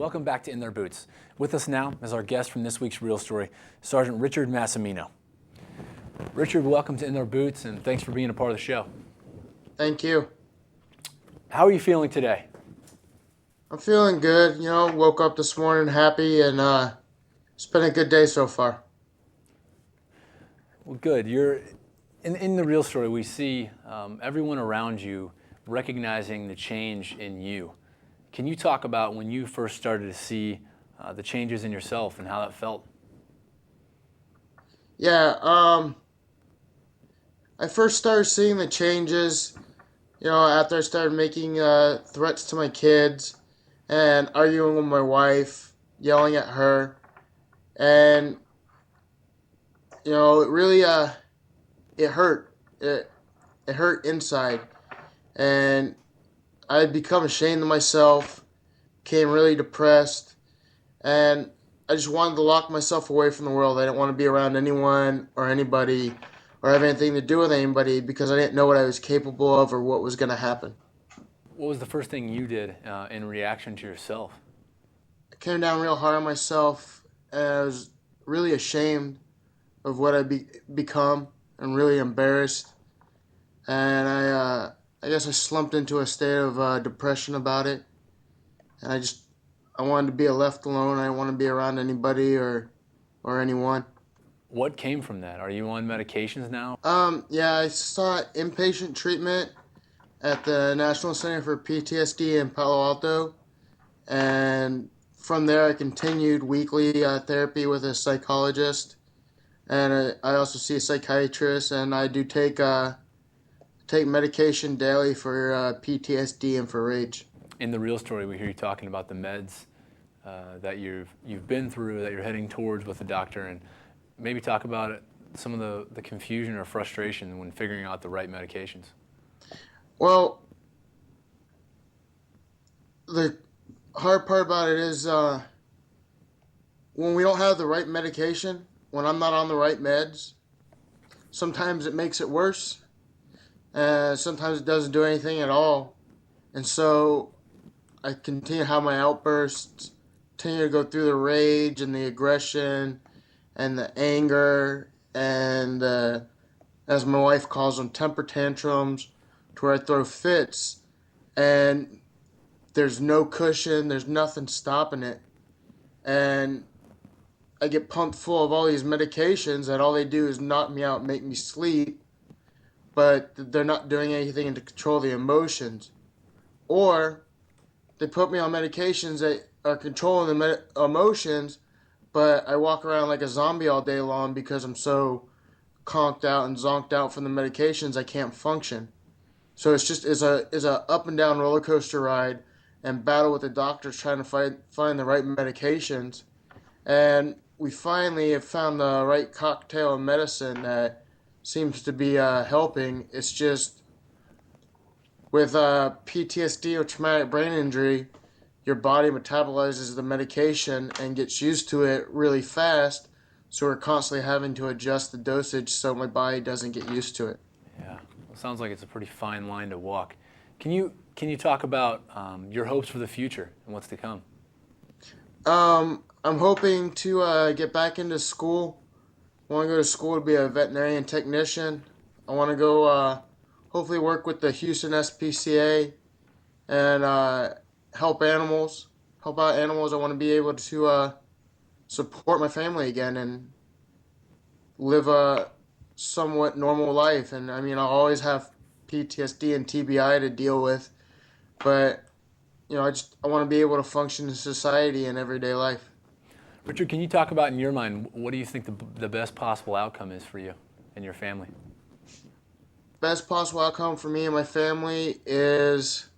Welcome back to In Their Boots. With us now is our guest from this week's Real Story, Sergeant Richard Massimino. Richard, welcome to In Their Boots, and thanks for being a part of the show. Thank you. How are you feeling today? I'm feeling good. Woke up this morning happy, and it's been a good day so far. Well, good. You're in the Real Story. We see everyone around you recognizing the change in you. Can you talk about when you first started to see the changes in yourself and how that felt? Yeah, I first started seeing the changes, after I started making threats to my kids and arguing with my wife, yelling at her. And, it really, it hurt. It hurt inside. And I had become ashamed of myself, became really depressed, and I just wanted to lock myself away from the world. I didn't want to be around anyone or anybody or have anything to do with anybody because I didn't know what I was capable of or what was going to happen. What was the first thing you did in reaction to yourself? I came down real hard on myself, and I was really ashamed of what I become and really embarrassed. And I guess I slumped into a state of depression about it. And I wanted to be left alone. I didn't want to be around anybody or anyone. What came from that? Are you on medications now? Yeah, I sought inpatient treatment at the National Center for PTSD in Palo Alto. And from there, I continued weekly therapy with a psychologist. And I also see a psychiatrist, and I do take medication daily for PTSD and for rage. In the Real Story, we hear you talking about the meds that you've been through, that you're heading towards with the doctor, and maybe talk about it, some of the confusion or frustration when figuring out the right medications. Well, the hard part about it is when we don't have the right medication, when I'm not on the right meds, sometimes it makes it worse. Sometimes it doesn't do anything at all. And so I continue to have my outbursts, continue to go through the rage and the aggression and the anger and, as my wife calls them, temper tantrums, to where I throw fits. And there's no cushion, there's nothing stopping it. And I get pumped full of all these medications that all they do is knock me out, make me sleep, but they're not doing anything to control the emotions. Or they put me on medications that are controlling the emotions, but I walk around like a zombie all day long because I'm so conked out and zonked out from the medications I can't function. So it's a up and down roller coaster ride and battle with the doctors trying to find the right medications. And we finally have found the right cocktail of medicine that seems to be helping. It's just with PTSD or traumatic brain injury, your body metabolizes the medication and gets used to it really fast. So we're constantly having to adjust the dosage so my body doesn't get used to it. Yeah, well, it sounds like it's a pretty fine line to walk. Can you talk about your hopes for the future and what's to come? I'm hoping to get back into school. I want to go to school to be a veterinarian technician. I want to go hopefully work with the Houston SPCA and help out animals. I want to be able to support my family again and live a somewhat normal life. And I mean, I'll always have PTSD and TBI to deal with, but I want to be able to function in society and everyday life. Richard, can you talk about, in your mind, what do you think the best possible outcome is for you and your family? Best possible outcome for me and my family is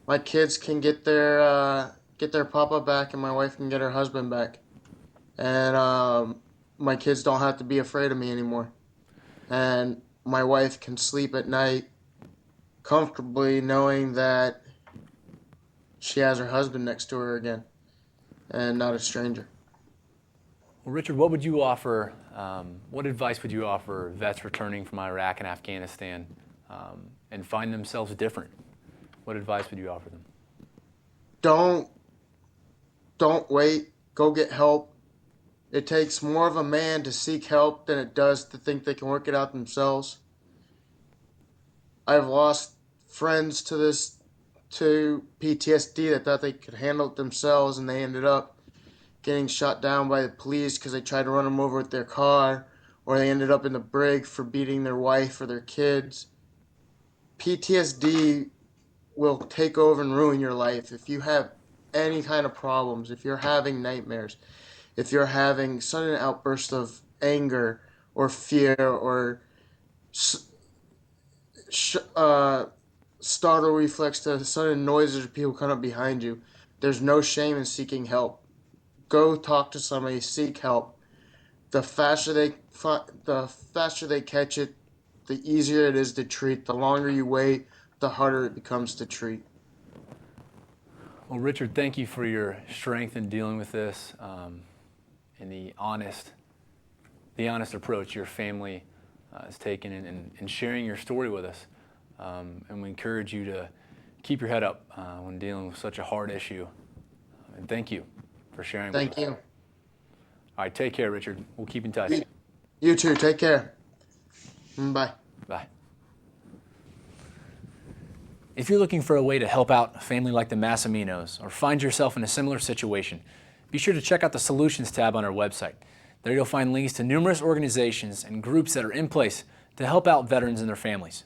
my kids can get their papa back and my wife can get her husband back. And my kids don't have to be afraid of me anymore. And my wife can sleep at night comfortably knowing that she has her husband next to her again and not a stranger. Well, Richard, what would you offer, what advice would you offer vets returning from Iraq and Afghanistan and find themselves different? What advice would you offer them? Don't don't wait. Go get help. It takes more of a man to seek help than it does to think they can work it out themselves. I've lost friends to PTSD that thought they could handle it themselves, and they ended up getting shot down by the police because they tried to run them over with their car, or they ended up in the brig for beating their wife or their kids. PTSD will take over and ruin your life. If you have any kind of problems, if you're having nightmares, if you're having sudden outbursts of anger or fear or startle reflex to sudden noises or people come up behind you, there's no shame in seeking help. Go talk to somebody, seek help. The faster they catch it, the easier it is to treat. The longer you wait, the harder it becomes to treat. Well, Richard, thank you for your strength in dealing with this, and the honest approach your family has taken in sharing your story with us. And we encourage you to keep your head up when dealing with such a hard issue. And thank you for sharing with us. Thank you. All right, take care, Richard. We'll keep in touch. You too. Take care. Bye. Bye. If you're looking for a way to help out a family like the Massiminos or find yourself in a similar situation, be sure to check out the Solutions tab on our website. There you'll find links to numerous organizations and groups that are in place to help out veterans and their families.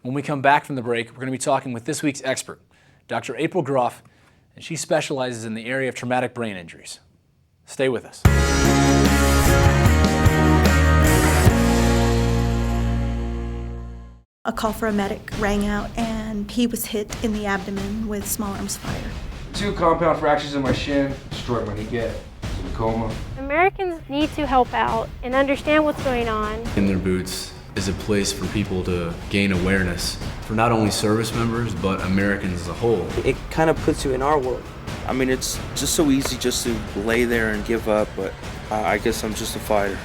When we come back from the break, we're going to be talking with this week's expert, Dr. April Groff, and she specializes in the area of traumatic brain injuries. Stay with us. A call for a medic rang out, and he was hit in the abdomen with small arms fire. 2 compound fractures in my shin, destroyed my kneecap, in a coma. Americans need to help out and understand what's going on. In Their Boots is a place for people to gain awareness for not only service members, but Americans as a whole. It kind of puts you in our world. I mean, it's just so easy just to lay there and give up, but I guess I'm just a fighter.